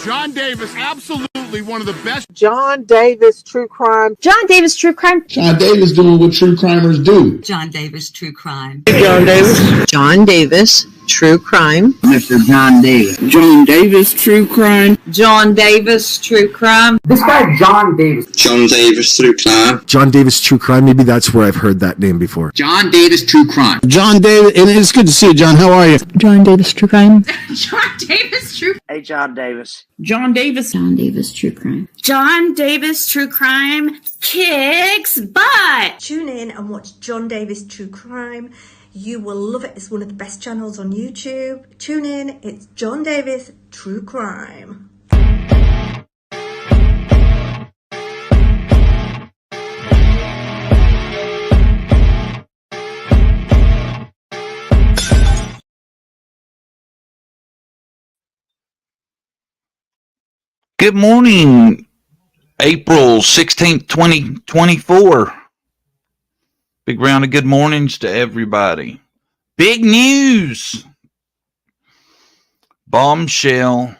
John Davis, absolutely one of the best. John Davis, true crime. John Davis, true crime. John Davis doing what true crimers do. John Davis, true crime. John Davis. John Davis, true crime. Mr. John Davis. John Davis, true crime. John Davis, true crime. This guy, John Davis. John Davis, true crime. John Davis, true crime. Maybe that's where I've heard that name before. John Davis, true crime. John Davis, and it's good to see you, John. How are you? John Davis, true crime. John Davis, true crime. Hey, John Davis. John Davis. John Davis, true crime. John Davis, true crime kicks butt. Tune in and watch John Davis True Crime. You will love it. It's one of the best channels on YouTube. Tune in. It's John Davis True Crime. Good morning, April 16th, 2024. Big round of good mornings to everybody. Big news. Bombshell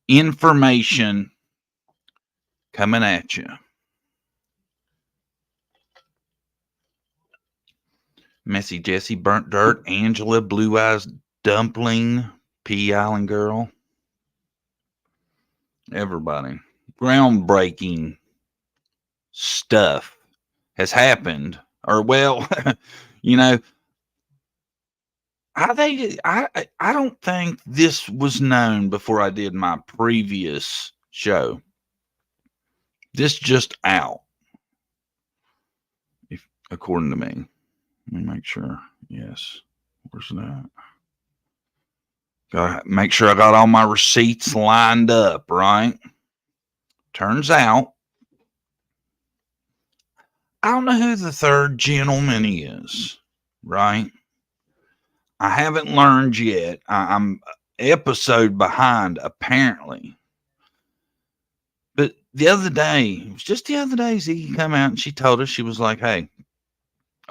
information coming at you. Messy Jessie, Burnt Dirt, Angela, Blue Eyes Dumpling, P Island Girl. Everybody. Groundbreaking stuff has happened. Or, well, you know, I don't think this was known before I did my previous show. This just out. According to me. Let me make sure. Yes. Where's that? Gotta make sure I got all my receipts lined up, right? Turns out, I don't know who the third gentleman is, right? I haven't learned yet. I'm episode behind, apparently. But the other day, it was just the other day, Ziggy came out and she told us, she was like, hey,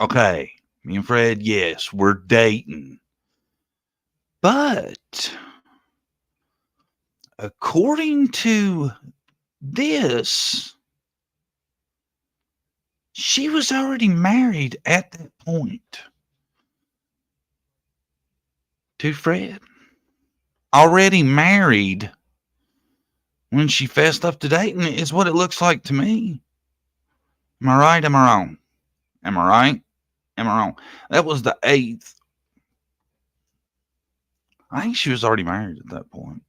okay, me and Fred, yes, we're dating. But according to this, she was already married at that point to Fred. Already married when she fessed up to dating is what it looks like to me. Am I right? Am I wrong? Am I right? Am I wrong? That was the 8th. I think she was already married at that point.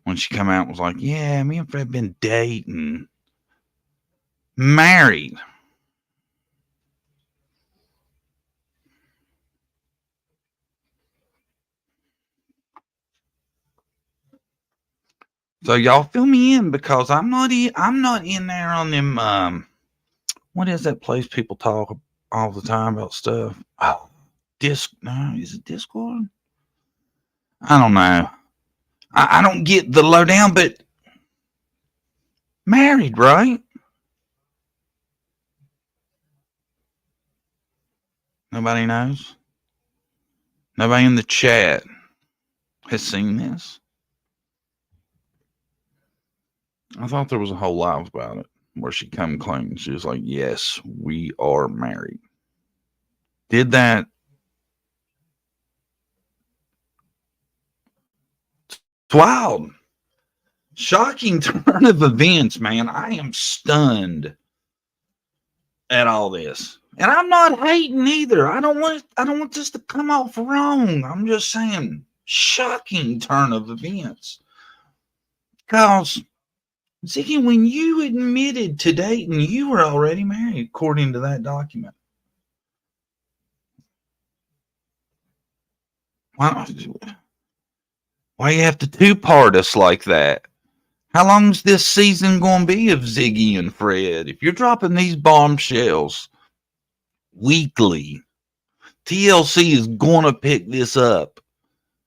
When she come out and was like, yeah, me and Fred been dating. Married. So y'all fill me in because I'm not in there on them what is that place people talk all the time about stuff? Oh, is it Discord? I don't know. I don't get the lowdown, but married, right? Nobody knows? Nobody in the chat has seen this? I thought there was a whole live about it where she come clean. She was like, yes, we are married. Did that. It's wild. Shocking turn of events, man. I am stunned at all this. And I'm not hating either. I don't want this to come off wrong. I'm just saying shocking turn of events. Because Ziggy, when you admitted to dating, you were already married, according to that document. Why you have to two-part us like that? How long's this season going to be of Ziggy and Fred? If you're dropping these bombshells weekly, TLC is going to pick this up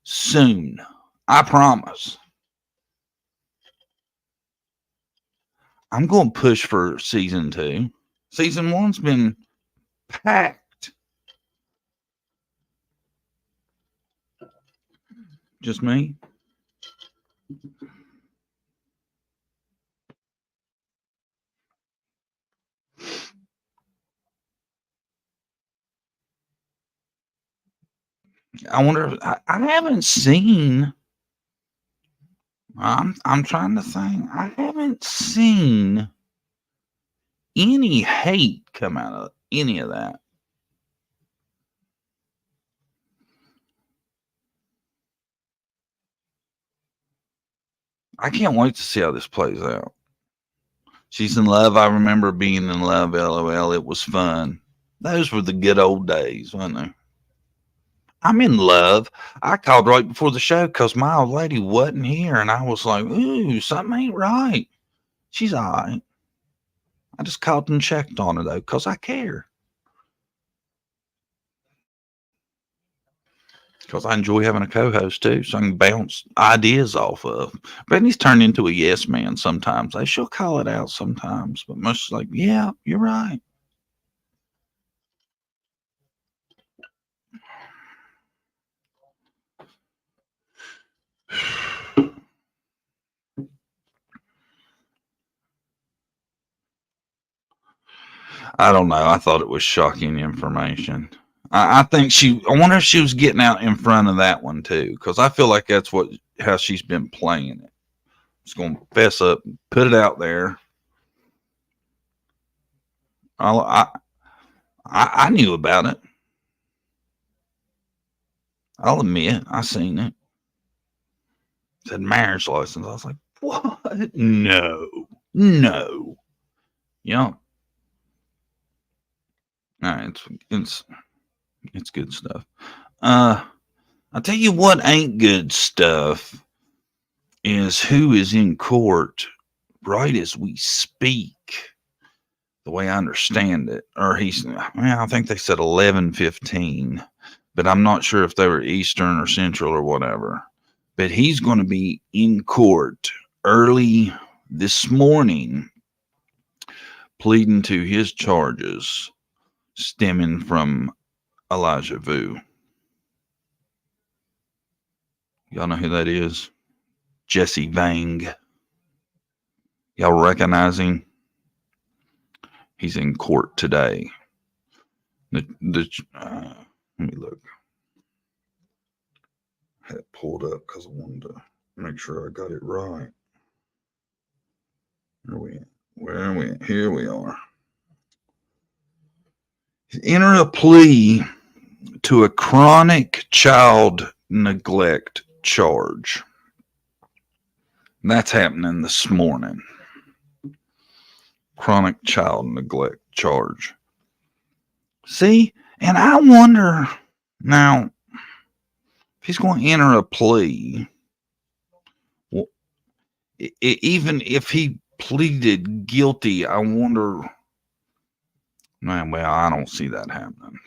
soon. I promise. I'm going to push for season 2. Season 1's been packed. Just me? I wonder. I haven't seen. I'm trying to think. I haven't seen any hate come out of any of that. I can't wait to see how this plays out. She's in love. I remember being in love. LOL. It was fun. Those were the good old days, weren't they? I'm in love. I called right before the show because my old lady wasn't here, and I was like, "Ooh, something ain't right." She's all right. I just called and checked on her though, because I care. Because I enjoy having a co-host too, so I can bounce ideas off of. Brittany's turned into a yes man sometimes. She'll call it out sometimes, but most like, yeah, you're right. I don't know. I thought it was shocking information. I think I wonder if she was getting out in front of that one too, because I feel like that's how she's been playing it. She's going to fess up, put it out there. I knew about it. I'll admit, I seen it. It said marriage license. I was like, what? No. Yeah. It's good stuff. I'll tell you what ain't good stuff is who is in court right as we speak. The way I understand it, or I think they said 11:15, but I'm not sure if they were Eastern or Central or whatever. But he's going to be in court early this morning, pleading to his charges stemming from Elijah Vu. Y'all know who that is? Jessie Vang. Y'all recognize him? He's in court today. Let me look. I had it pulled up because I wanted to make sure I got it right. Here we are. Enter a plea to a chronic child neglect charge. That's happening this morning. Chronic child neglect charge. See, and I wonder now if he's going to enter a plea, even if he pleaded guilty, I wonder. Well, I don't see that happening.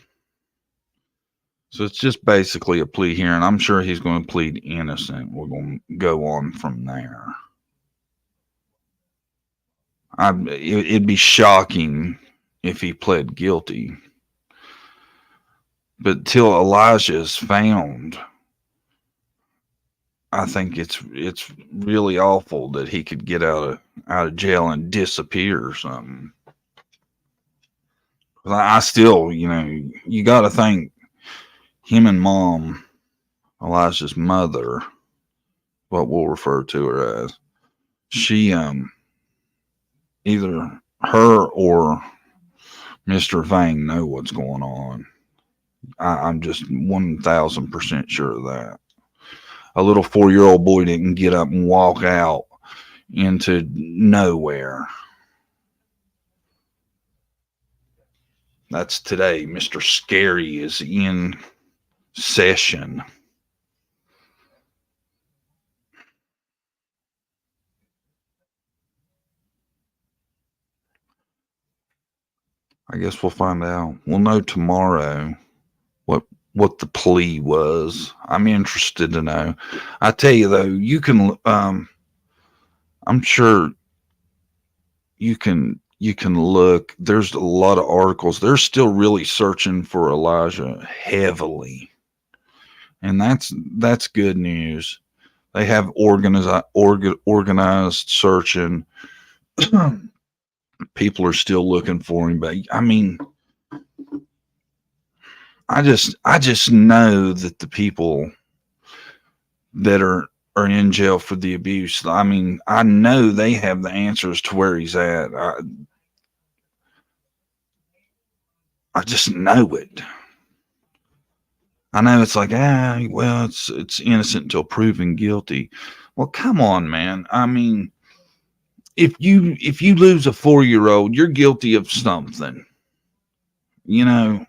So it's just basically a plea here, and I'm sure he's going to plead innocent. We're going to go on from there. It'd be shocking if he pled guilty. But till Elijah is found, I think it's really awful that he could get out of jail and disappear or something. I still, you got to think him and mom, Elijah's mother, what we'll refer to her as, she, either her or Mr. Vang know what's going on. I'm just 1,000% sure of that. A little 4-year-old boy didn't get up and walk out into nowhere. That's today. Mr. Scary is in session. I guess we'll find out. We'll know tomorrow what the plea was. I'm interested to know. I tell you though, you can I'm sure you can look. There's a lot of articles. They're still really searching for Elijah heavily. And that's good news. They have organized searching. People are still looking for him, but I mean, I just know that the people that are in jail for the abuse, I mean, I know they have the answers to where he's at. I just know it. I know it's like, well, it's innocent until proven guilty. Well, come on, man. I mean, if you lose a 4-year-old, you're guilty of something. You know.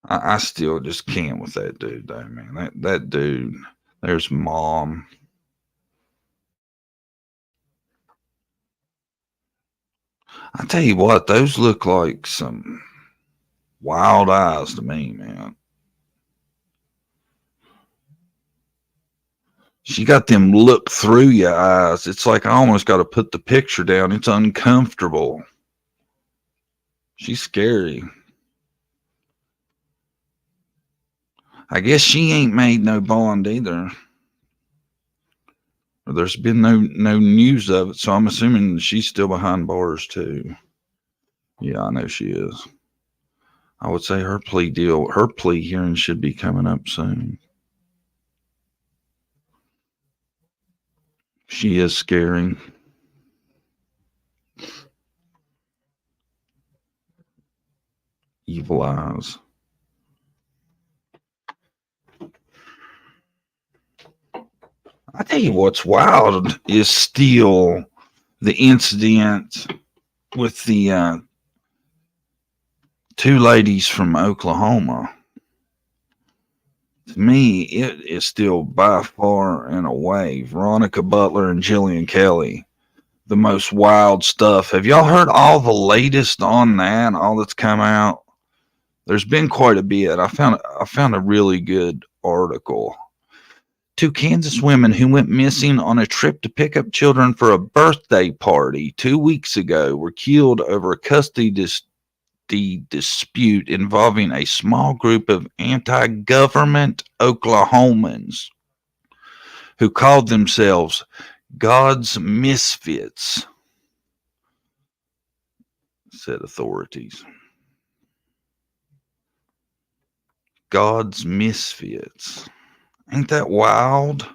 I still just can't with that dude, though, man. That dude. There's Mom. I tell you what, those look like some wild eyes to me, man. She got them look through your eyes. It's like I almost got to put the picture down. It's uncomfortable. She's scary. I guess she ain't made no bond either. There's been no news of it, so I'm assuming she's still behind bars too. Yeah, I know she is. I would say her plea hearing should be coming up soon. She is scary. Evil eyes. I tell you what's wild is still the incident with the 2 ladies from Oklahoma. To me, it is still by far and away Veronica Butler and Jillian Kelly, the most wild stuff. Have y'all heard all the latest on that? All that's come out? There's been quite a bit. I found a really good article. 2 Kansas women who went missing on a trip to pick up children for a birthday party 2 weeks ago were killed over a custody dispute involving a small group of anti-government Oklahomans who called themselves God's Misfits, said authorities. God's Misfits. Ain't that wild?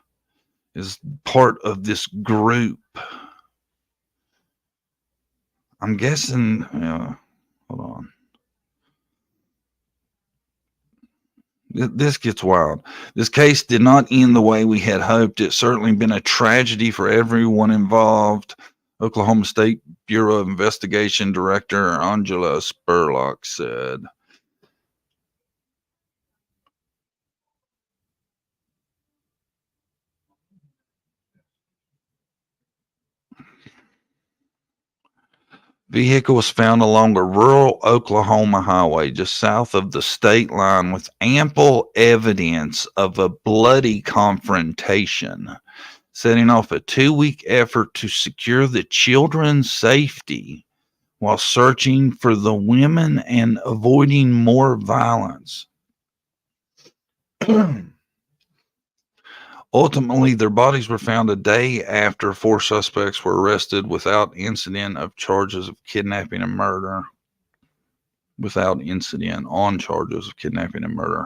Is part of this group. I'm guessing, hold on. This gets wild. This case did not end the way we had hoped. It's certainly been a tragedy for everyone involved. Oklahoma State Bureau of Investigation Director Angela Spurlock said. Vehicle was found along a rural Oklahoma highway just south of the state line with ample evidence of a bloody confrontation, setting off a 2-week effort to secure the children's safety while searching for the women and avoiding more violence. Ultimately, their bodies were found a day after 4 suspects were arrested without incident of charges of kidnapping and murder. Without incident on charges of kidnapping and murder.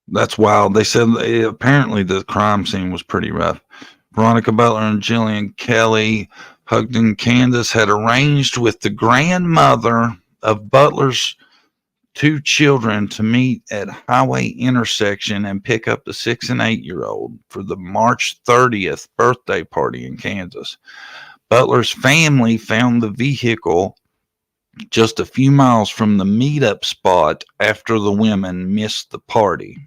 That's wild. They said apparently the crime scene was pretty rough. Veronica Butler and Jillian Kelly, Hugden, Kansas, had arranged with the grandmother of Butler's 2 children to meet at highway intersection and pick up the 6 and 8-year-old for the March 30th birthday party in Kansas. Butler's family found the vehicle just a few miles from the meetup spot after the women missed the party.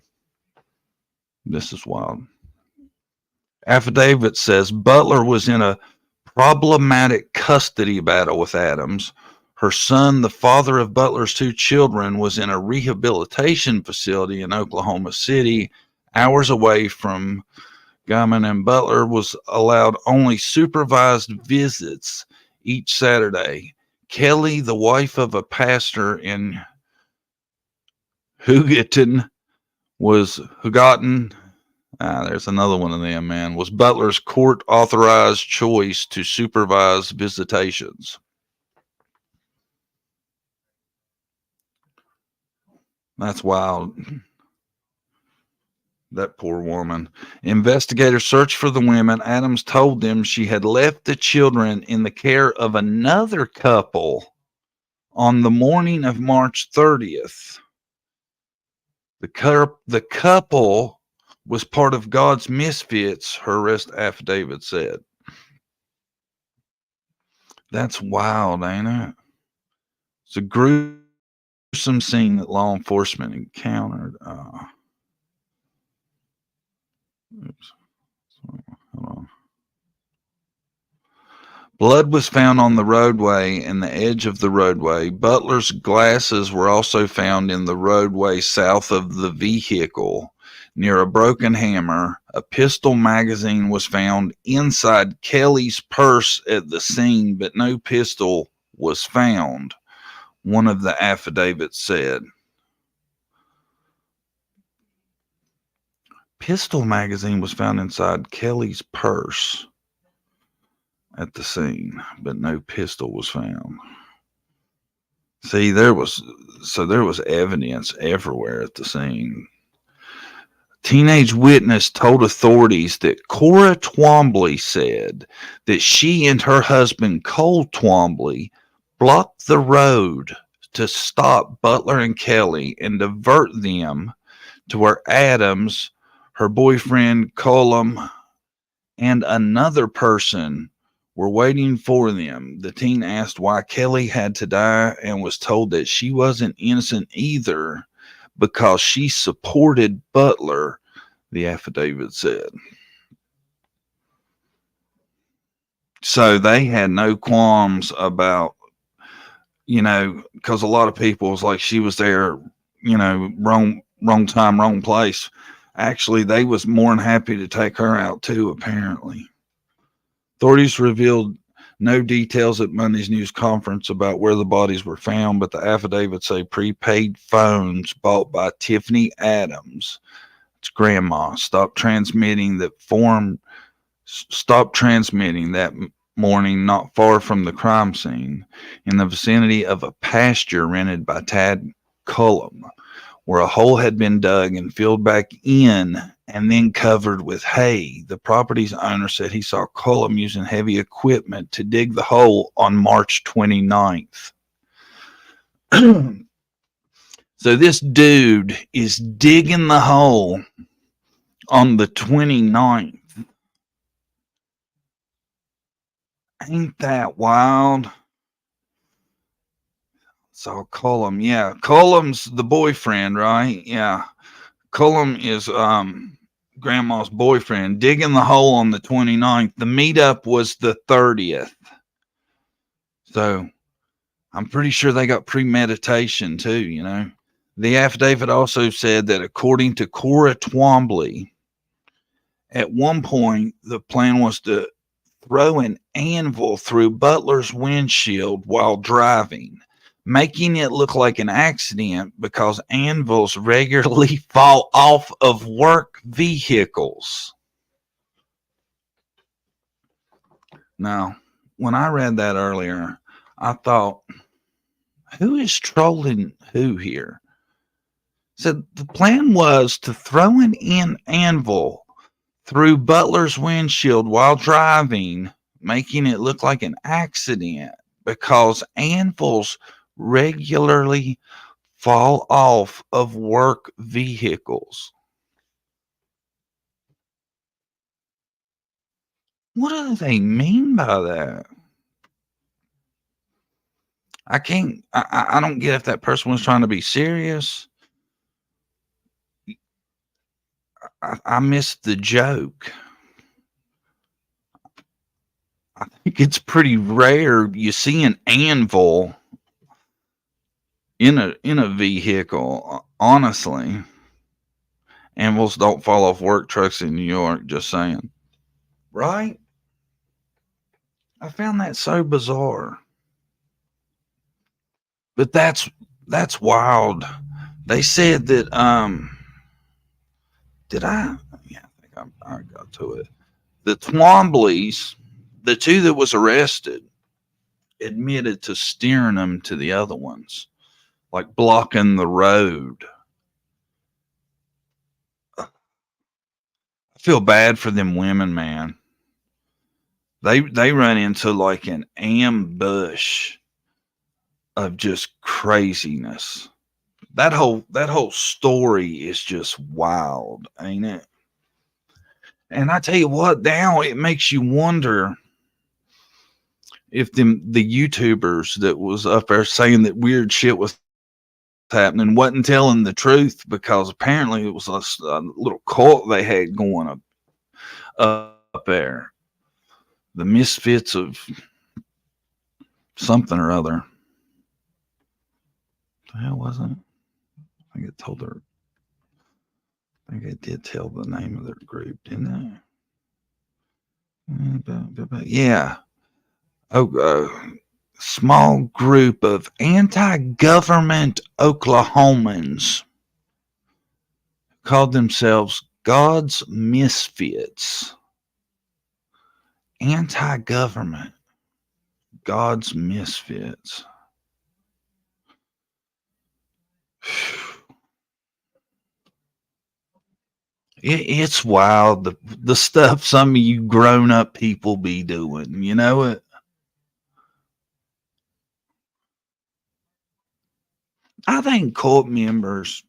This is wild. Affidavit says Butler was in a problematic custody battle with Adams. Her son, the father of Butler's 2 children, was in a rehabilitation facility in Oklahoma City, hours away from Guyman, and Butler was allowed only supervised visits each Saturday. Kelly, the wife of a pastor in Hugoton, there's another one of them, man, was Butler's court-authorized choice to supervise visitations. That's wild. That poor woman. Investigators searched for the women. Adams told them she had left the children in the care of another couple on the morning of March 30th. The couple was part of God's misfits, her arrest affidavit said. That's wild, ain't it? It's a gruesome scene that law enforcement encountered. Hold on. Blood was found on the roadway and the edge of the roadway. Butler's glasses were also found in the roadway south of the vehicle near a broken hammer. A pistol magazine was found inside Kelly's purse at the scene, but no pistol was found, one of the affidavits said. Pistol magazine was found inside Kelly's purse at the scene, but no pistol was found. See, there was evidence everywhere at the scene. Teenage witness told authorities that Cora Twombly said that she and her husband Cole Twombly blocked the road to stop Butler and Kelly and divert them to where Adams, her boyfriend Colum, and another person were waiting for them. The teen asked why Kelly had to die and was told that she wasn't innocent either because she supported Butler, the affidavit said. So they had no qualms about, because a lot of people was like, she was there, wrong time, wrong place. Actually, they was more than happy to take her out too, apparently. Authorities revealed no details at Monday's news conference about where the bodies were found, but the affidavits say prepaid phones bought by Tiffany Adams, its grandma, stopped transmitting that morning not far from the crime scene in the vicinity of a pasture rented by Tad Cullum, where a hole had been dug and filled back in and then covered with hay. The property's owner said he saw Cullum using heavy equipment to dig the hole on March 29th. So this dude is digging the hole on the 29th. Ain't that wild? So Cullum, yeah. Cullum's the boyfriend, right? Yeah. Cullum is grandma's boyfriend, digging the hole on the 29th. The meetup was the 30th. So I'm pretty sure they got premeditation too, The affidavit also said that according to Cora Twombly, at one point the plan was to throw an anvil through Butler's windshield while driving, making it look like an accident because anvils regularly fall off of work vehicles. Now, when I read that earlier, I thought, who is trolling who here? So the plan was to throw an anvil through Butler's windshield while driving, making it look like an accident because anvils regularly fall off of work vehicles. What do they mean by that? I don't get if that person was trying to be serious. I missed the joke. I think it's pretty rare you see an anvil in a vehicle, honestly. Anvils don't fall off work trucks in New York, just saying. Right? I found that so bizarre. But that's wild. They said that did I? Yeah, I think I got to it. The Twombleys, the two that was arrested, admitted to steering them to the other ones, like blocking the road. I feel bad for them women, man. They run into like an ambush of just craziness. That whole story is just wild, ain't it? And I tell you what, now it makes you wonder if the YouTubers that was up there saying that weird shit was happening wasn't telling the truth, because apparently it was a little cult they had going up there. The misfits of something or other. The hell was it? I think it told her. I think it did tell the name of their group, didn't it? Yeah. Small group of anti-government Oklahomans called themselves God's Misfits. Anti-government God's Misfits. It's wild, the stuff some of you grown-up people be doing. You know it. I think cult members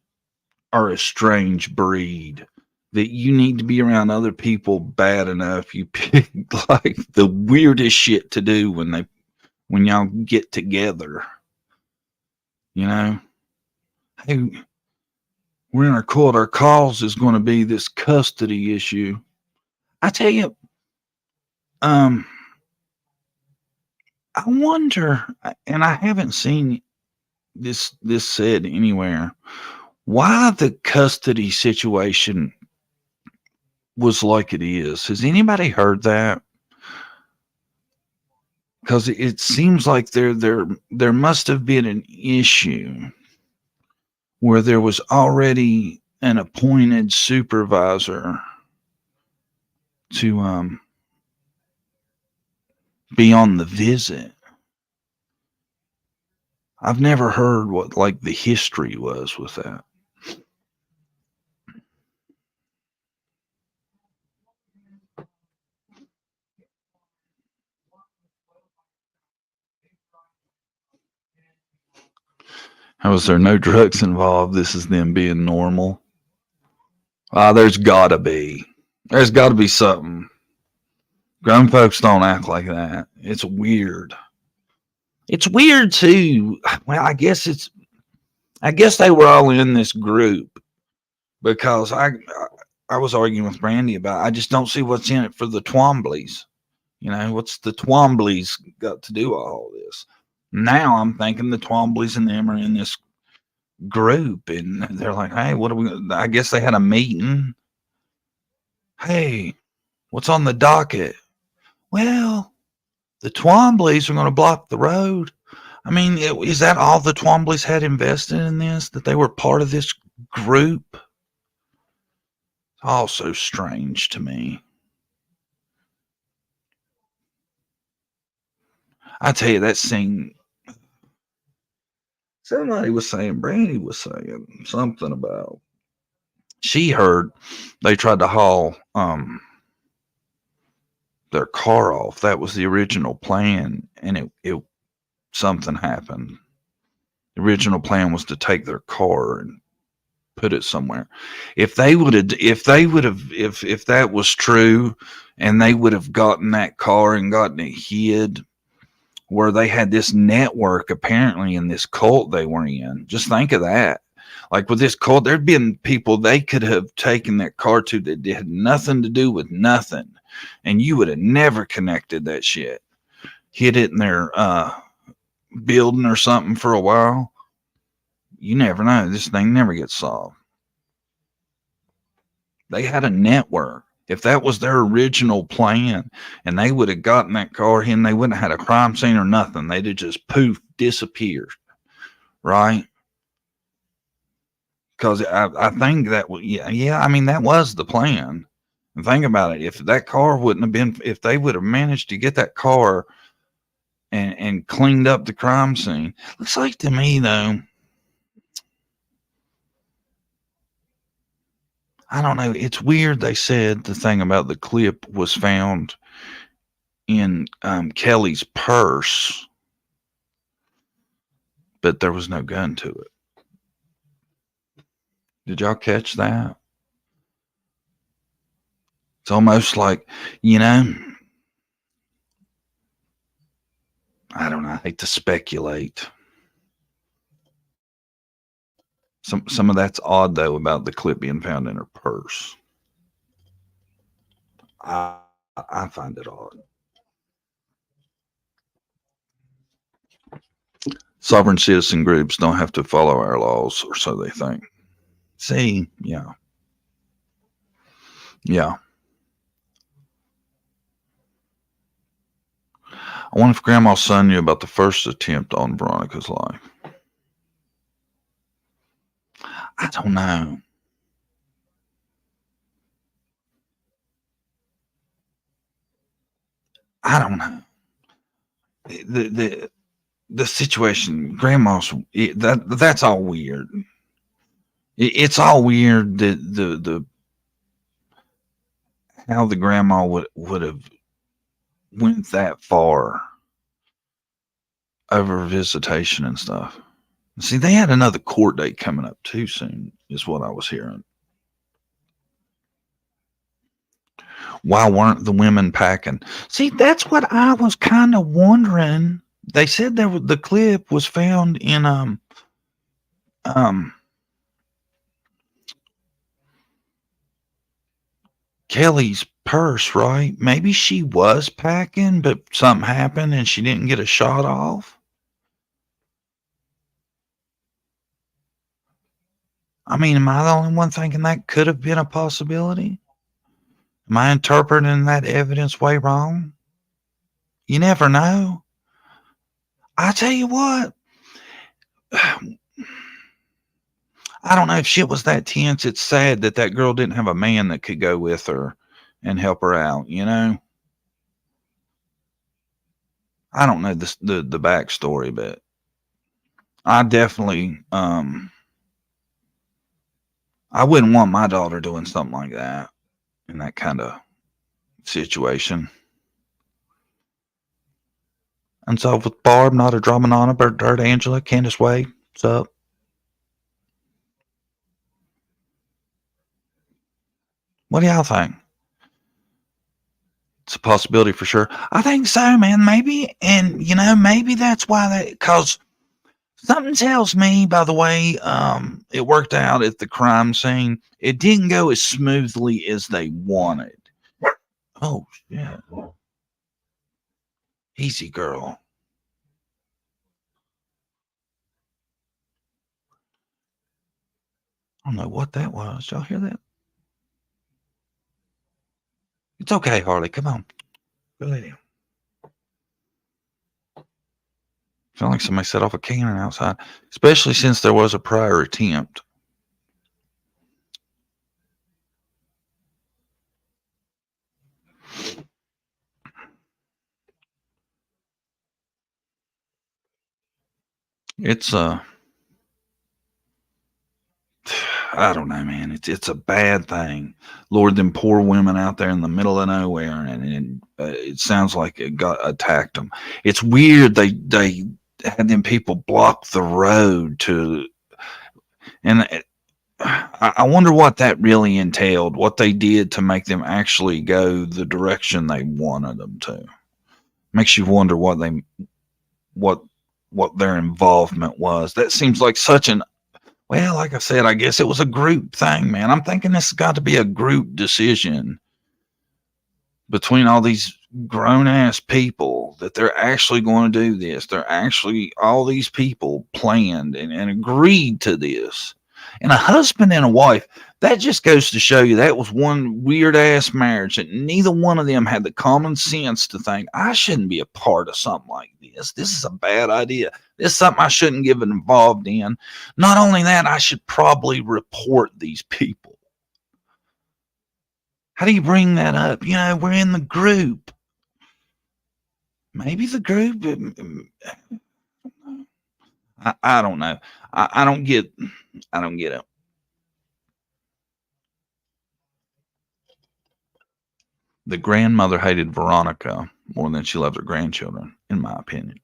are a strange breed, that you need to be around other people bad enough. You pick like the weirdest shit to do when y'all get together. You know, hey, we're in our court. Our cause is going to be this custody issue. I tell you, I wonder, and I haven't seen this said anywhere, why the custody situation was like it is. Has anybody heard that? Because it seems like there must have been an issue where there was already an appointed supervisor to be on the visit. I've never heard what like the history was with that. How was there no drugs involved? This is them being normal. There's gotta be something. Grown folks don't act like that. It's weird. It's weird too. Well, I guess they were all in this group, because I was arguing with Brandy about, I just don't see what's in it for the Twombleys. You know, what's the Twombleys got to do all this? Now I'm thinking the Twombleys and them are in this group, and they're like, hey, what are we? I guess they had a meeting. Hey, what's on the docket? Well, the Twombleys are going to block the road. I mean, is that all the Twombleys had invested in this? That they were part of this group? All so strange to me. I tell you, that scene. Somebody was saying, Brandy was saying something about, she heard they tried to haul their car off. That was the original plan, and it something happened. The original plan was to take their car and put it somewhere. If that was true, and they would have gotten that car and gotten it hid, where they had this network apparently in this cult they were in. Just think of that. Like with this cult, there'd been people they could have taken that car to that had nothing to do with nothing, and you would have never connected that shit. Hid it in their building or something for a while. You never know. This thing never gets solved. They had a network. If that was their original plan, and they would have gotten that car in, they wouldn't have had a crime scene or nothing. They'd have just poof, disappeared. right? Because I think that, yeah, I mean, that was the plan. And think about it. If that car wouldn't have been, if they would have managed to get that car and cleaned up the crime scene. Looks like to me, though, I don't know. It's weird. They said the thing about the clip was found in Kelly's purse, but there was no gun to it. Did y'all catch that? It's almost like, you know, I don't know. I hate to speculate. Some of that's odd, though, about the clip being found in her purse. I find it odd. Sovereign citizen groups don't have to follow our laws, or so they think. See, yeah. Yeah. I wonder if Grandma's son knew about the first attempt on Veronica's life. I don't know. I don't know. The situation, Grandma's, that's all weird. It's all weird that the how the grandma would have went that far over visitation and stuff. See, they had another court date coming up too soon, is what I was hearing. Why weren't the women packing? See, that's what I was kind of wondering. They said the clip was found in Kelly's purse, right? Maybe she was packing, but something happened and she didn't get a shot off. I mean, am I the only one thinking that could have been a possibility? Am I interpreting that evidence way wrong? You never know. I tell you what, I don't know if shit was that tense. It's sad that girl didn't have a man that could go with her and help her out, you know? I don't know the backstory, but I definitely, I wouldn't want my daughter doing something like that in that kind of situation. Unsolved with Barb, not a drama nana, but Dirt Angela, Candace Wade, what's up? What do y'all think? It's a possibility for sure. I think so, man. Maybe, and you know, maybe that's why because something tells me, by the way, it worked out at the crime scene. It didn't go as smoothly as they wanted. Oh, shit. Easy, girl. I don't know what that was. Y'all hear that? It's okay, Harley. Come on. Go lay down. Felt like somebody set off a cannon outside, especially since there was a prior attempt. It's I don't know, man. It's a bad thing. Lord, them poor women out there in the middle of nowhere, and it sounds like it got attacked them. It's weird. They had them people block the road to, and I wonder what that really entailed. What they did to make them actually go the direction they wanted them to. Makes you wonder what their involvement was. That seems like such an, well, like I said, I guess it was a group thing, man. I'm thinking this has got to be a group decision between all these grown-ass people that they're actually going to do this. They're actually, all these people planned and agreed to this. And a husband and a wife, That just goes to show you that was one weird ass marriage that neither one of them had the common sense to think, I shouldn't be a part of something like this. This is a bad idea. This is something I shouldn't get involved in. Not only that, I should probably report these people. How do you bring that up? You know, we're in the group. Maybe the group. I don't know. I don't get it. The grandmother hated Veronica more than she loved her grandchildren, in my opinion.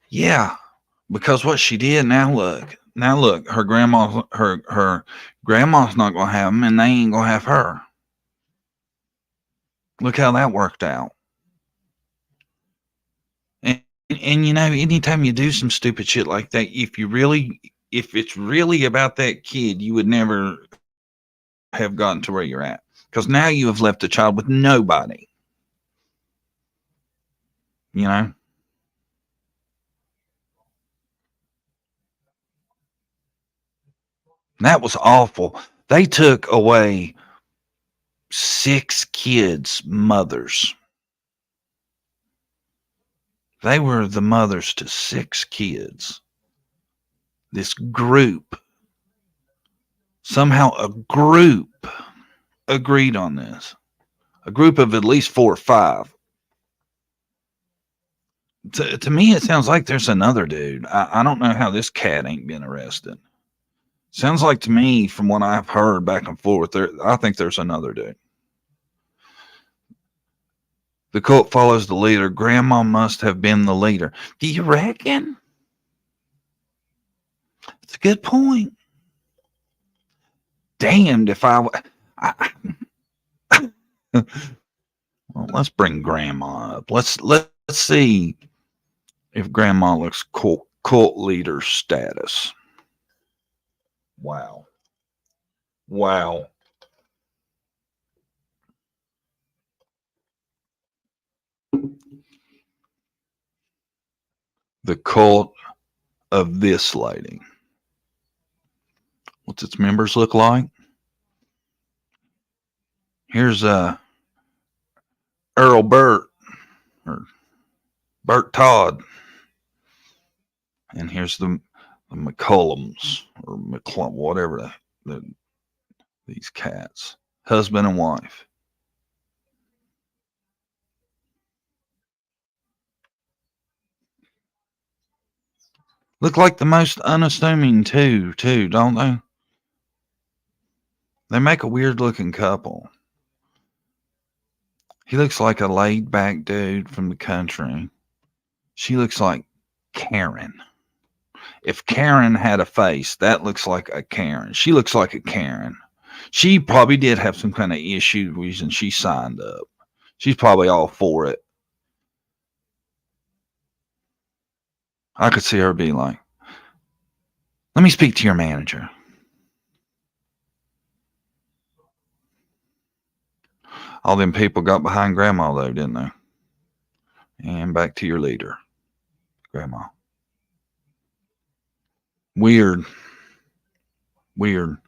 Yeah, because what she did, now look, her grandma's not gonna have them, and they ain't gonna have her. Look how that worked out. And you know, anytime you do some stupid shit like that, if it's really about that kid, you would never have gotten to where you're at. Because now you have left a child with nobody. You know? That was awful. They took away 6 kids' mothers. They were the mothers to 6 kids. This group, somehow a group agreed on this. A group of at least 4 or 5. To me, it sounds like there's another dude. I don't know how this cat ain't been arrested. Sounds like to me, from what I've heard back and forth, I think there's another dude. The cult follows the leader. Grandma must have been the leader. Do you reckon? It's a good point. Damned if I well, let's bring Grandma up. Let's see if Grandma looks cult leader status. Wow. The cult of this lady. What's its members look like? Here's Earl Burt or Burt Todd, and here's the McCullums or McClum, whatever these cats, husband and wife. Look like the most unassuming too, don't they? They make a weird looking couple. He looks like a laid back dude from the country. She looks like Karen. If Karen had a face, that looks like a Karen. She looks like a Karen. She probably did have some kind of issue reason she signed up. She's probably all for it. I could see her being like, let me speak to your manager. All them people got behind Grandma, though, didn't they? And back to your leader, Grandma. Weird. And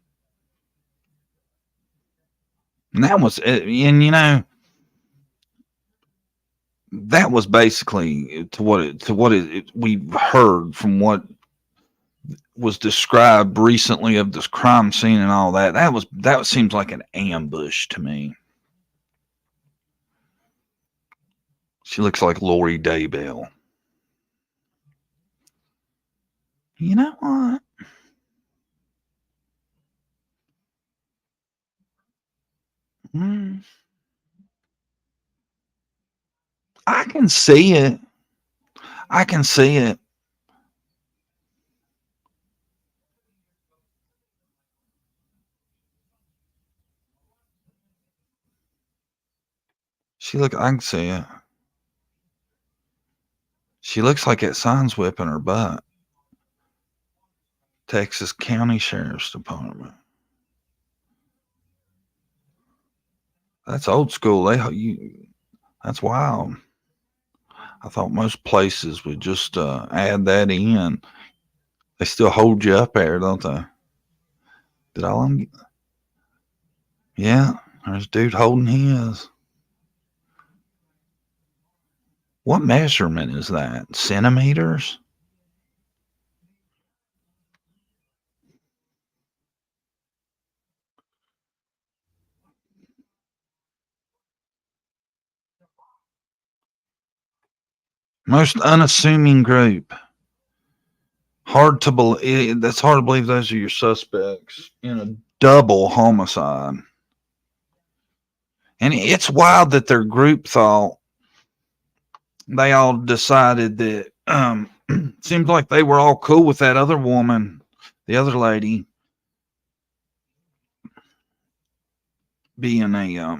that was, and you know, that was basically to what we've heard from what was described recently of this crime scene and all that. That seems like an ambush to me. She looks like Lori Daybell. You know what? I can see it. I can see it. She looks like that sign's whipping her butt. Texas County Sheriff's Department. That's old school. That's wild. I thought most places would just add that in. They still hold you up there, don't they? Did all them? Yeah, there's a dude holding his. What measurement is that? Centimeters? Most unassuming group. Hard to believe. That's hard to believe those are your suspects in a double homicide. And it's wild that their group thought they all decided that seems like they were all cool with that other woman, the other lady, being a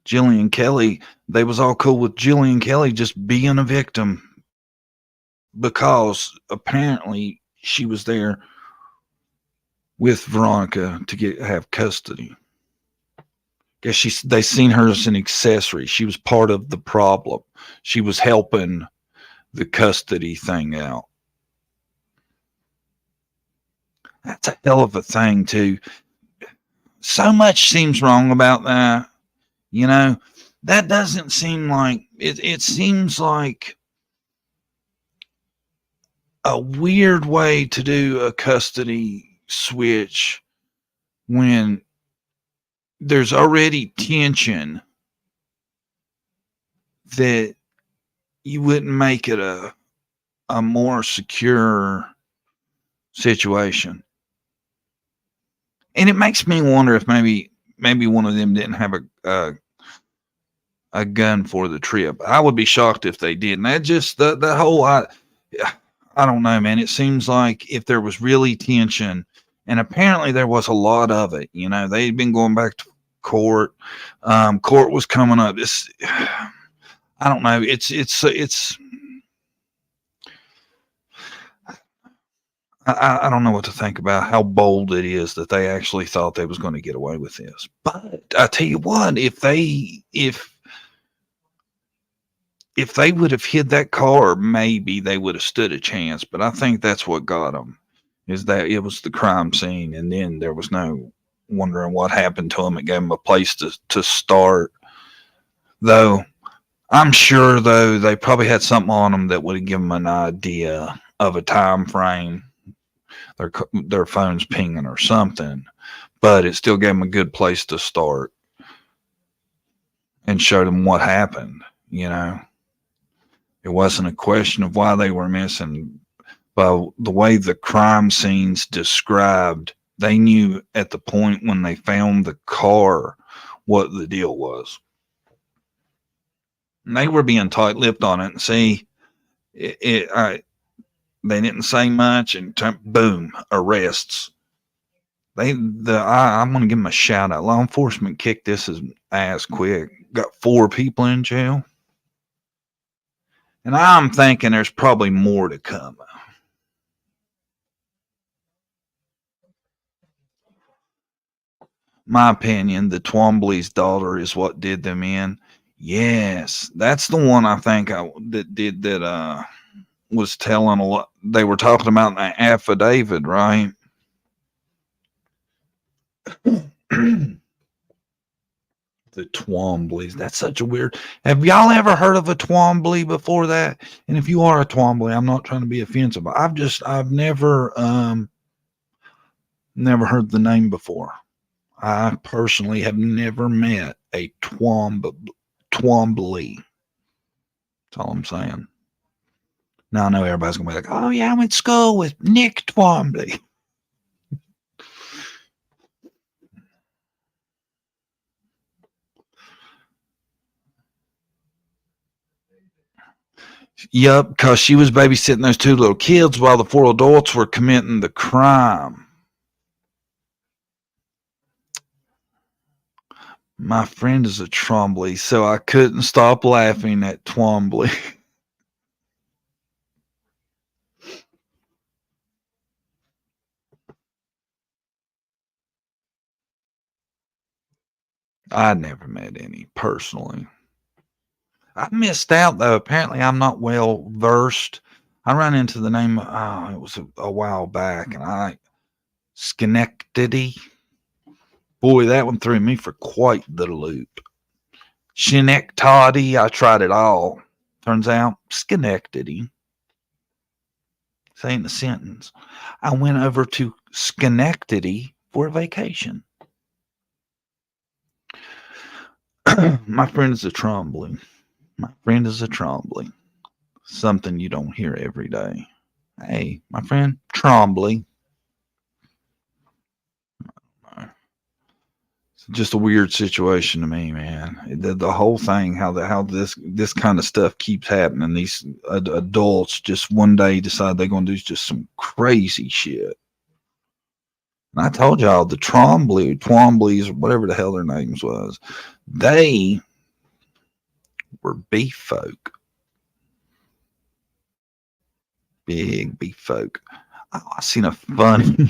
Jillian Kelly. They was all cool with Jillian Kelly just being a victim because apparently she was there with Veronica to have custody. Guess they seen her as an accessory. She was part of the problem. She was helping the custody thing out. That's a hell of a thing too. So much seems wrong about that. You know, that doesn't seem like it. It seems like a weird way to do a custody switch when there's already tension that you wouldn't make it a more secure situation. And it makes me wonder if maybe one of them didn't have a gun for the trip. I would be shocked if they did. And that just that whole I don't know, man. It seems like if there was really tension, and apparently there was a lot of it. You know, they'd been going back to court. Court was coming up. I don't know. I don't know what to think about how bold it is that they actually thought they was going to get away with this. But I tell you what, if they would have hid that car, maybe they would have stood a chance. But I think that's what got them, is that it was the crime scene, and then there was no wondering what happened to them. It gave them a place to start. Though I'm sure, though, they probably had something on them that would have given them an idea of a time frame. Their phone's pinging or something, but it still gave them a good place to start and showed them what happened. You know, it wasn't a question of why they were missing. By the way the crime scenes described, they knew at the point when they found the car what the deal was. And they were being tight-lipped on it. And see, they didn't say much, and boom, arrests. I'm going to give them a shout out. Law enforcement kicked this ass quick. Got 4 people in jail. And I'm thinking there's probably more to come. My opinion, the Twombly's daughter is what did them in. Yes, that's the one I think that was telling a lot. They were talking about in the affidavit, right? The Twomblys. That's such a weird. Have y'all ever heard of a Twombly before that? And if you are a Twombly, I'm not trying to be offensive. I've never heard the name before. I personally have never met a Twombly. That's all I'm saying. Now I know everybody's gonna be like, "Oh yeah, I went to school with Nick Twombly." Yep, because she was babysitting those 2 little kids while the 4 adults were committing the crime. My friend is a Twombly, so I couldn't stop laughing at Twombly. I never met any personally. I missed out, though. Apparently, I'm not well versed. I ran into the name. It was a while back, and Schenectady. Boy, that one threw me for quite the loop. Schenectady. I tried it all. Turns out Schenectady. Saying the sentence. I went over to Schenectady for a vacation. My friend is a Trombley. My friend is a Trombley. Something you don't hear every day. Hey, my friend Trombley. It's just a weird situation to me, man. The whole thing, how this kind of stuff keeps happening. These adults just one day decide they're going to do just some crazy shit. And I told y'all the Twombleys, whatever the hell their names was, they were beef folk. Big beef folk. Oh, I seen a funny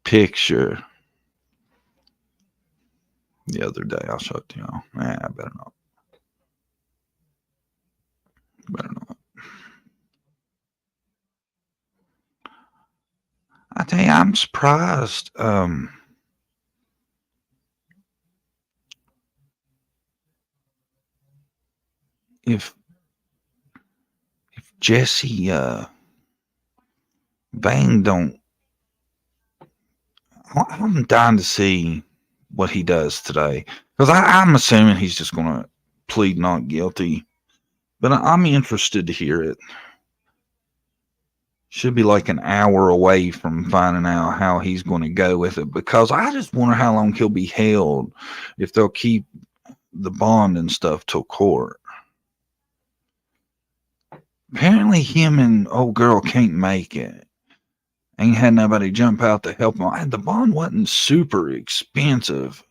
picture the other day. I'll show it to y'all. I better not. Better not. I tell you, I'm surprised. If Jessie Vang don't, I'm dying to see what he does today, because I'm assuming he's just going to plead not guilty, but I'm interested to hear it. Should be like an hour away from finding out how he's going to go with it, because I just wonder how long he'll be held if they'll keep the bond and stuff till court. Apparently him and old girl can't make it. Ain't had nobody jump out to help him. The bond wasn't super expensive.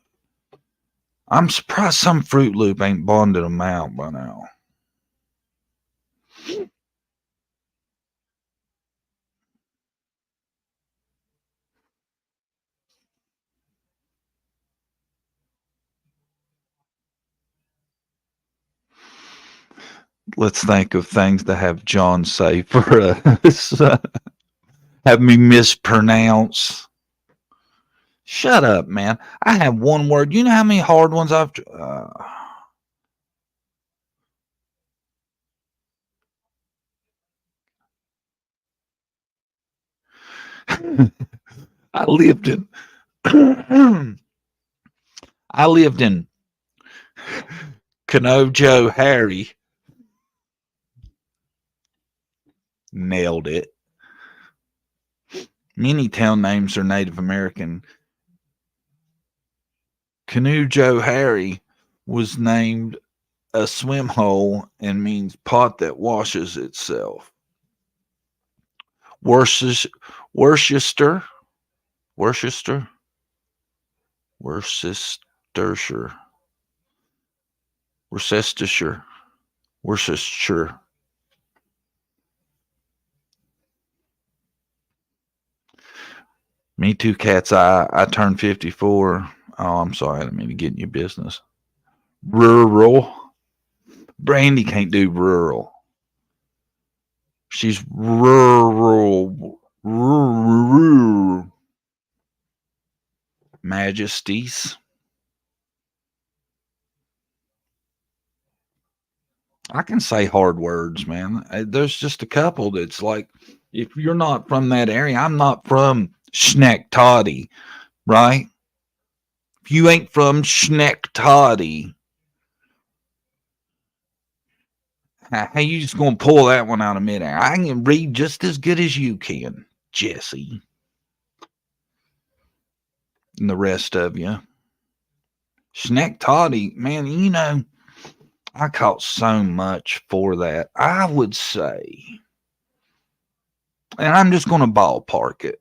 I'm surprised some Fruit Loop ain't bonded them out by now. Let's think of things to have John say for us. Have me mispronounce. Shut up, man. I have one word. You know how many hard ones I've... I lived in... I lived in Canojo Harry. Nailed it. Many town names are Native American. Canoe Joe Harry was named a swim hole and means pot that washes itself. Worcestershire, Worcestershire, Worcestershire. Me too, cats. I turned 54. Oh, I'm sorry. I didn't mean to get in your business. Rural. Brandy can't do rural. She's rural. Rural. Majesties. I can say hard words, man. There's just a couple that's like, if you're not from that area, I'm not from Schenectady, right? If you ain't from Schenectady, how you just gonna pull that one out of midair? I can read just as good as you can, Jessie, and the rest of you. Schenectady, man, you know, I caught so much for that. I would say, and I'm just gonna ballpark it,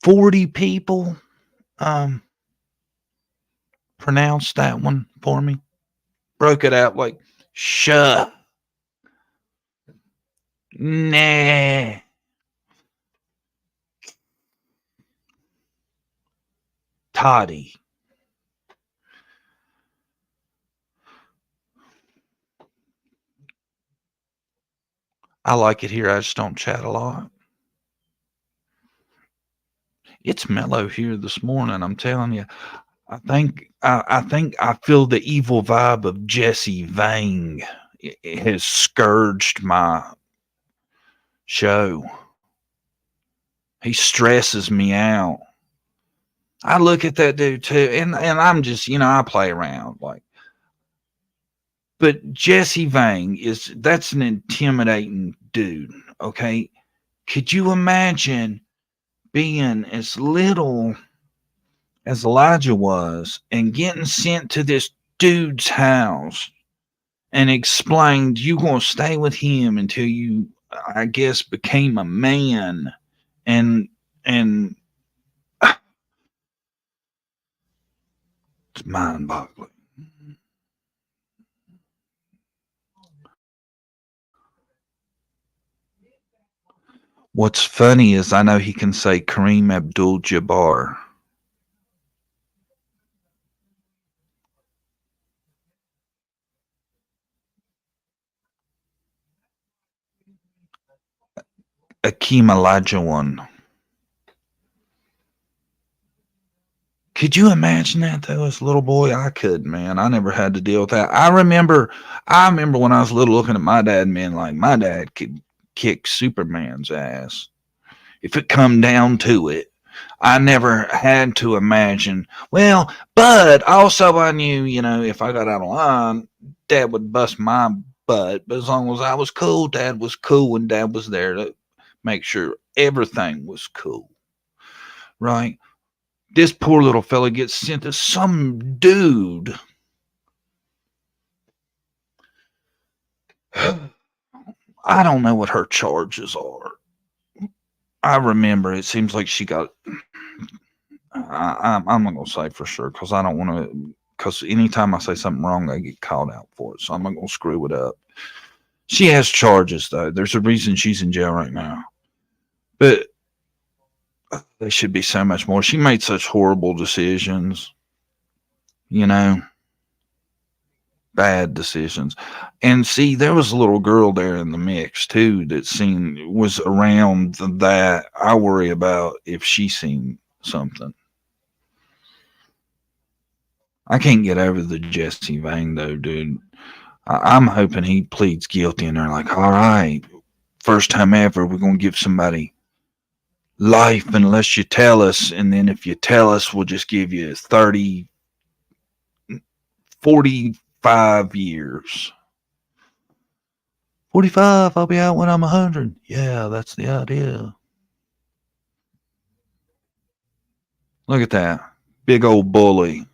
40 people pronounced that one for me. Broke it out like, shuh, nah, toddy. I like it here. I just don't chat a lot. It's mellow here this morning. I'm telling you. I think I feel the evil vibe of Jessie Vang. It has scourged my show. He stresses me out. I look at that dude too, and I'm just, I play around like. But Jessie Vang that's an intimidating dude. Okay, could you imagine being as little as Elijah was and getting sent to this dude's house and explained you gonna stay with him until you, I guess, became a man, and it's mind-boggling. What's funny is I know he can say Kareem Abdul-Jabbar. Akeem Olajuwon. Could you imagine that though? As a little boy, I could, man. I never had to deal with that. I remember when I was little looking at my dad, man, like my dad could kick Superman's ass. If it come down to it, I never had to imagine. Well, but also I knew, if I got out of line, Dad would bust my butt. But as long as I was cool, Dad was cool, and Dad was there to make sure everything was cool. Right? This poor little fella gets sent to some dude. I don't know what her charges are. I remember it seems like she got. I'm not gonna say for sure because I don't want to. Because anytime I say something wrong, I get called out for it. So I'm not gonna screw it up. She has charges though. There's a reason she's in jail right now. But there should be so much more. She made such horrible decisions. Bad decisions. And see, there was a little girl there in the mix too that was around that. I worry about if she seen something. I can't get over the Jessie Vang though, dude. I'm hoping he pleads guilty and they're like, all right, first time ever, we're going to give somebody life unless you tell us. And then if you tell us, we'll just give you 45 years. 45, I'll be out when I'm 100. Yeah, that's the idea. Look at that. Big old bully.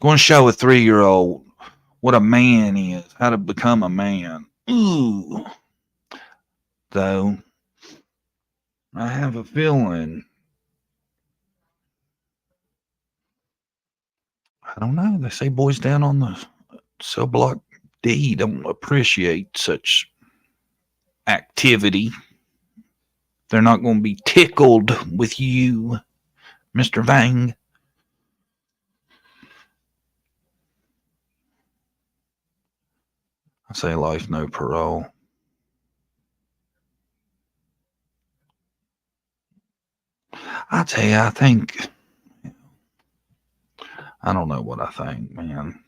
Going to show a 3-year-old what a man is, how to become a man. Ooh. Though, I have a feeling. I don't know. They say boys down on the cell block D don't appreciate such activity. They're not going to be tickled with you, Mr. Vang. I say life, no parole. I tell you, I don't know what I think, man.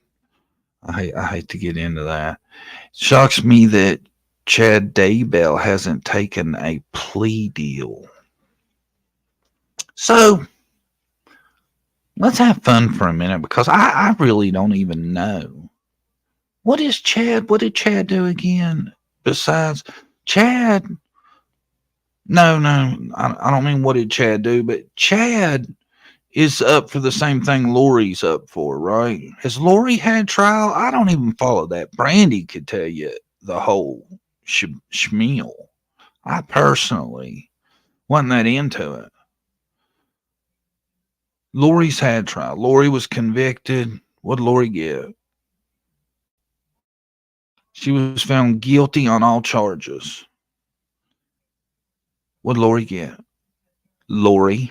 I hate to get into that. It shocks me that Chad Daybell hasn't taken a plea deal. So let's have fun for a minute because I really don't even know. What did Chad do again? Besides Chad? No, I don't mean what did Chad do, but Chad is up for the same thing Lori's up for, right? Has Lori had trial? I don't even follow that. Brandy could tell you the whole schmeal. I personally wasn't that into it. Lori's had trial. Lori was convicted. What did Lori get? She was found guilty on all charges. What did Lori get? Lori's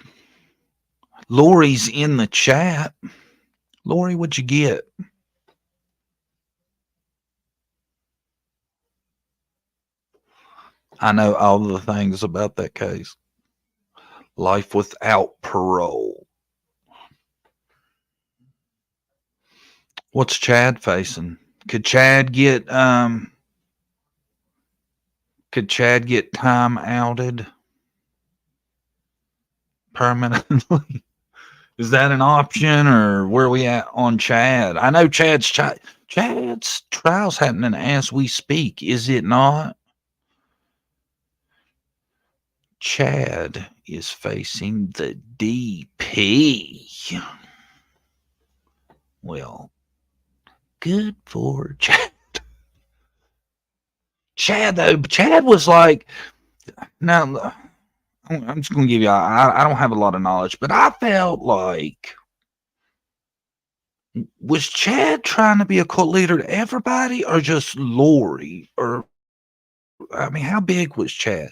in the chat. Lori, what'd you get? I know all the things about that case. Life without parole. What's Chad facing? Could Chad get time outed permanently? Is that an option, or where are we at on Chad? I know Chad's trial's happening as we speak, is it not? Chad is facing the DP. Well, good for Chad. Chad was like, now, I'm just going to give you, I don't have a lot of knowledge, but I felt like, was Chad trying to be a cult leader to everybody or just Lori? Or, I mean, how big was Chad?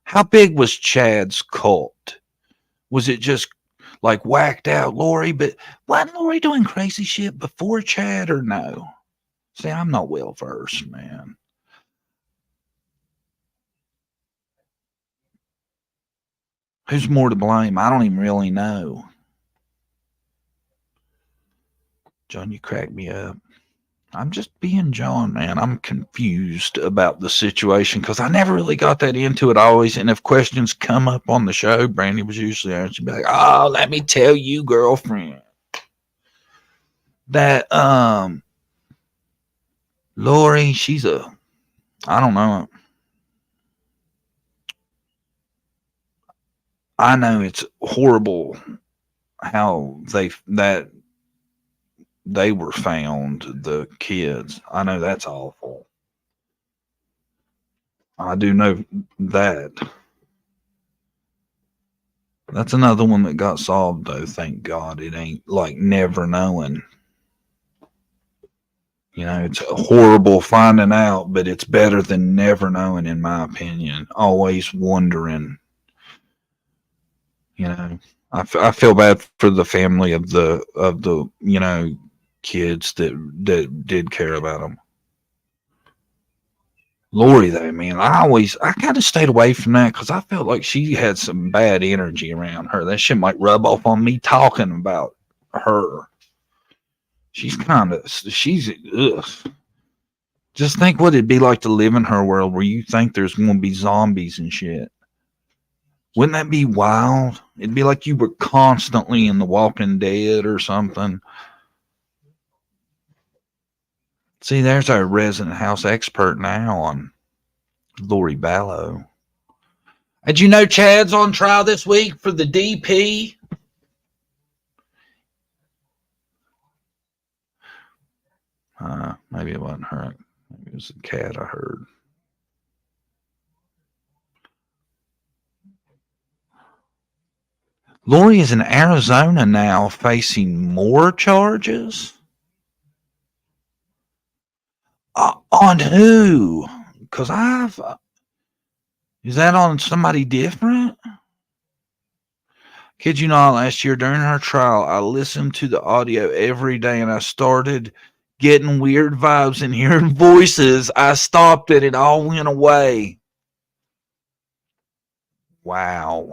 How big was Chad's cult? Was it just like whacked out Lori? But wasn't Lori doing crazy shit before Chad or no? See, I'm not well versed, man. Who's more to blame? I don't even really know. John, you crack me up. I'm just being John, man. I'm confused about the situation because I never really got that into it always. And if questions come up on the show, Brandy was usually there. She'd be like, oh, let me tell you, girlfriend, that Lori, I don't know. I know it's horrible how they were found, the kids. I know that's awful. I do know that. That's another one that got solved, though. Thank God. It ain't like never knowing. You know, it's horrible finding out, but it's better than never knowing, in my opinion. Always wondering. You know, I feel bad for the family of the kids that did care about them. Lori, though, man, I kind of stayed away from that because I felt like she had some bad energy around her. That shit might rub off on me talking about her. She's ugh. Just think what it'd be like to live in her world where you think there's going to be zombies and shit. Wouldn't that be wild? It'd be like you were constantly in The Walking Dead or something. See, there's our resident house expert now on Lori Ballo. Did you know Chad's on trial this week for the DP? Maybe it wasn't her. Maybe it was a cat I heard. Lori is in Arizona now facing more charges? On who? Because is that on somebody different? Kid you not, last year during her trial, I listened to the audio every day and I started getting weird vibes and hearing voices. I stopped it. It all went away. Wow.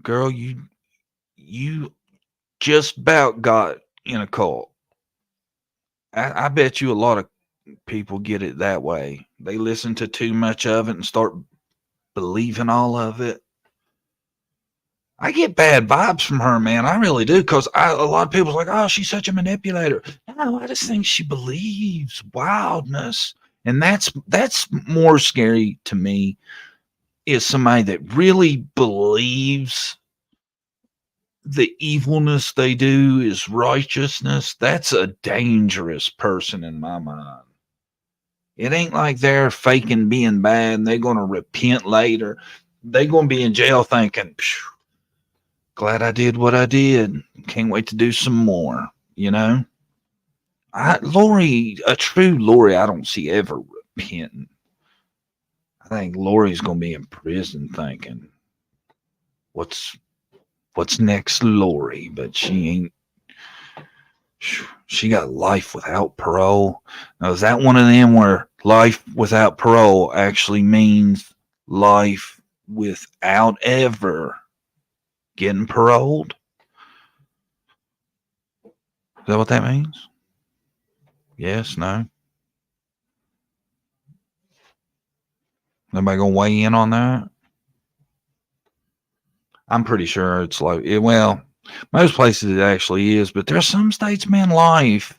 Girl, you just about got in a cult. I bet you a lot of people get it that way. They listen to too much of it and start believing all of it. I get bad vibes from her, man. I really do, because a lot of people's like, oh, she's such a manipulator. No, I just think she believes wildness. And that's more scary to me, is somebody that really believes the evilness they do is righteousness. That's a dangerous person in my mind. It ain't like they're faking being bad and they're going to repent later. They're going to be in jail thinking, glad I did what I did. Can't wait to do some more, you know? Lori, a true Lori, I don't see ever repenting. I think Lori's going to be in prison thinking, what's next, Lori? But she She got life without parole. Now, is that one of them where life without parole actually means life without ever getting paroled? Is that what that means? Yes, no? Nobody gonna weigh in on that? I'm pretty sure it's like, well, most places it actually is, but there's some states, man, life.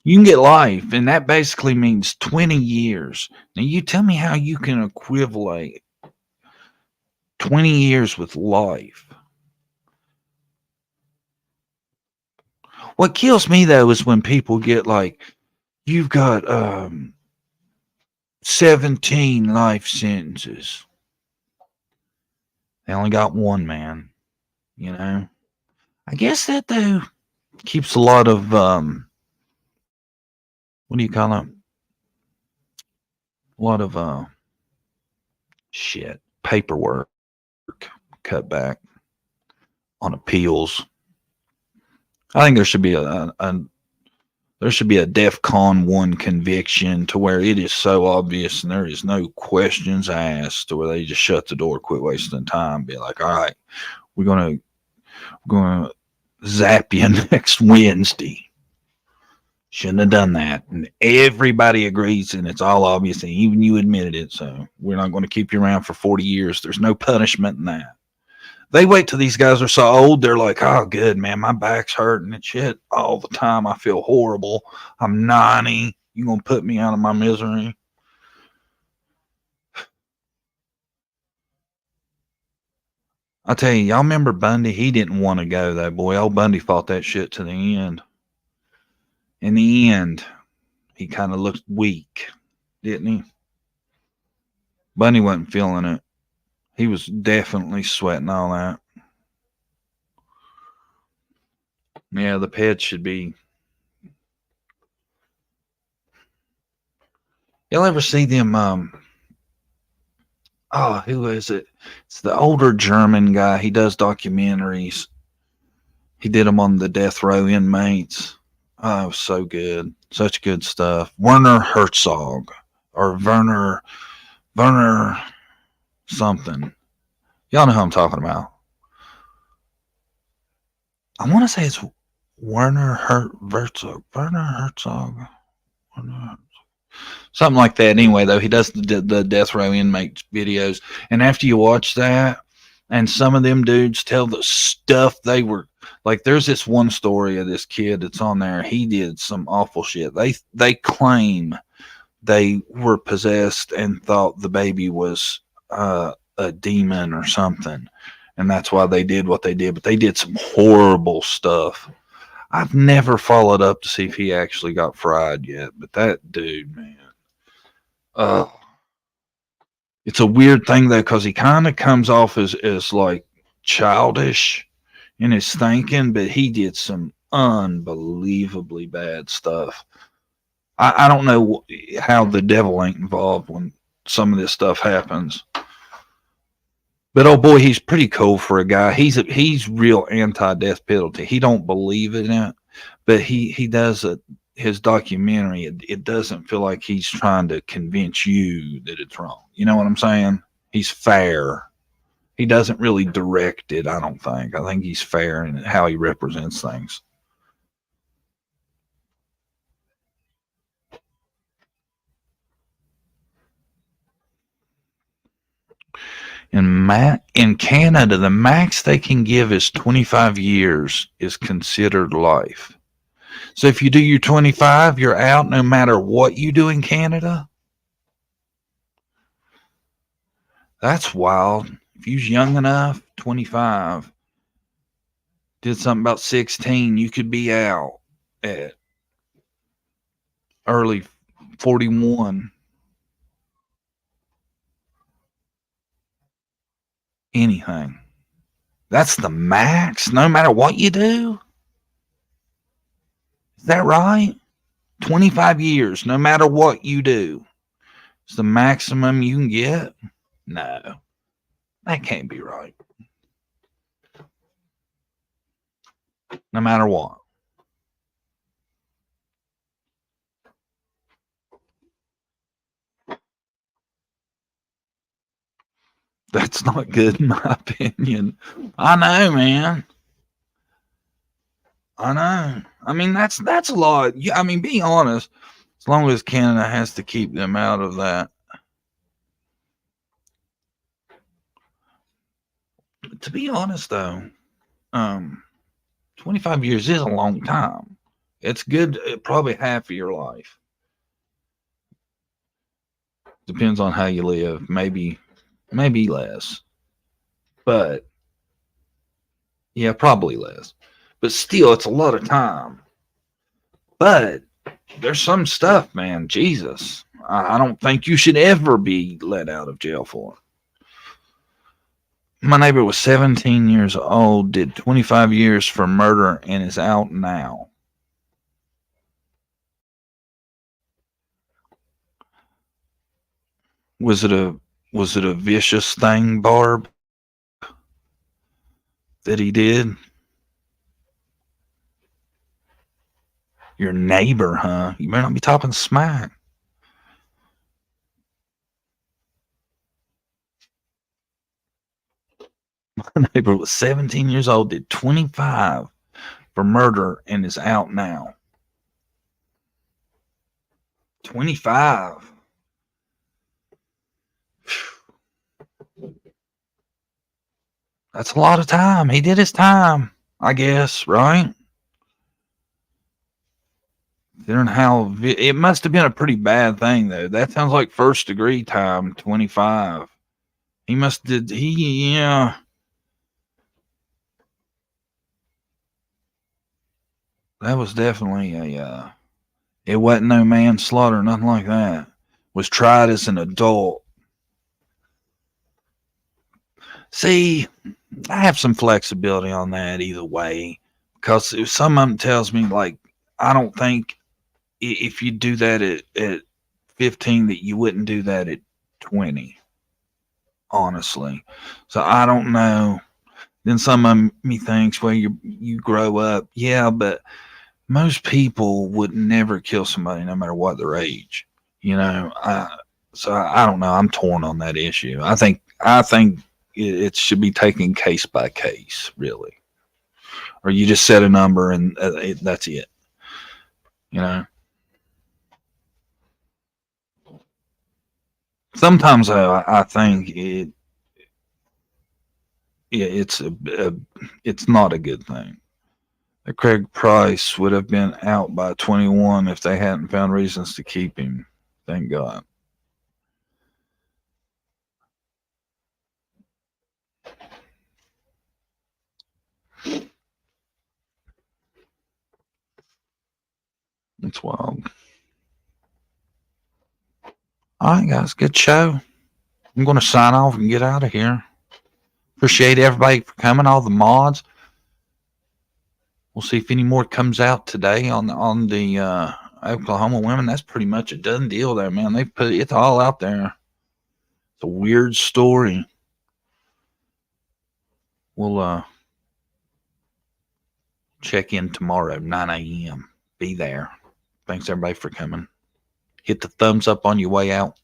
You can get life, and that basically means 20 years. Now, you tell me how you can equivalent 20 years with life. What kills me, though, is when people get like, you've got 17 life sentences. They only got one, man. You know? I guess that, though, keeps a lot of, what do you call it? A lot of, paperwork cut back on appeals. I think there should be a DEFCON 1 conviction to where it is so obvious and there is no questions asked, to where they just shut the door, quit wasting time, be like, all right, we're gonna zap you next Wednesday. Shouldn't have done that. And everybody agrees, and it's all obvious, and even you admitted it, so we're not going to keep you around for 40 years. There's no punishment in that. They wait till these guys are so old, they're like, oh, good, man, my back's hurting and shit all the time. I feel horrible. I'm 90. You going to put me out of my misery? I tell you, y'all remember Bundy? He didn't want to go, though, boy. Old Bundy fought that shit to the end. In the end, he kind of looked weak, didn't he? Bundy wasn't feeling it. He was definitely sweating all that. Yeah, the pets should be. Y'all ever see them? Who is it? It's the older German guy. He does documentaries. He did them on the death row inmates. Oh, it was so good. Such good stuff. Werner Herzog or Werner something. Y'all know who I'm talking about. I want to say it's Werner Herzog. Something like that. Anyway, though, he does the death row inmate videos. And after you watch that, and some of them dudes tell the stuff they were like, there's this one story of this kid that's on there. He did some awful shit. They claim they were possessed and thought the baby was a demon or something. And that's why they did what they did. But they did some horrible stuff. I've never followed up to see if he actually got fried yet. But that dude, man. It's a weird thing, though, because he kind of comes off as like childish in his thinking, but he did some unbelievably bad stuff. I don't know how the devil ain't involved when some of this stuff happens. But oh boy, he's pretty cool for a guy. He's real anti-death penalty. He don't believe in it, but he does his documentary. It doesn't feel like he's trying to convince you that it's wrong. You know what I'm saying? He's fair. He doesn't really direct it, I don't think. I think he's fair in how he represents things. In Canada, the max they can give is 25 years is considered life. So if you do your 25, you're out no matter what you do in Canada. That's wild. If you was young enough, 25, did something about 16, you could be out at early 41. Anything. That's the max, no matter what you do. Is that right? 25 years, no matter what you do. It's the maximum you can get? No. That can't be right. No matter what. That's not good in my opinion. I know, man. I know. I mean, that's a lot. Yeah, I mean, be honest. As long as Canada has to keep them out of that. To be honest, though, 25 years is a long time. It's good, probably half of your life. Depends on how you live. Maybe less. But, yeah, probably less. But still, it's a lot of time. But there's some stuff, man. Jesus. I don't think you should ever be let out of jail for it. My neighbor was 17 years old, did 25 years for murder, and is out now. Was it a vicious thing, Barb, that he did? Your neighbor, huh? You better not be talking smack. My neighbor was 17 years old, did 25 for murder, and is out now. 25. That's a lot of time. He did his time, I guess, right? How it must have been a pretty bad thing, though. That sounds like first degree time. 25. He must did. Yeah. That was definitely a. It wasn't no manslaughter, nothing like that. Was tried as an adult. See, I have some flexibility on that either way, because if someone tells me, like, I don't think if you do that at 15 that you wouldn't do that at 20, honestly. So I don't know. Then some of me thinks, well, you grow up. Yeah, but most people would never kill somebody no matter what their age. You know, so I don't know. I'm torn on that issue. I think it should be taken case by case, really. Or you just set a number and that's it. You know? Sometimes though, I think it's not a good thing. Craig Price would have been out by 21 if they hadn't found reasons to keep him. Thank God. It's wild. All right, guys, good show. I'm going to sign off and get out of here. Appreciate everybody for coming, all the mods. We'll see if any more comes out today on the Oklahoma women. That's pretty much a done deal there, man. They put it all out there. It's a weird story. We'll check in tomorrow, 9 a.m. Be there. Thanks, everybody, for coming. Hit the thumbs up on your way out.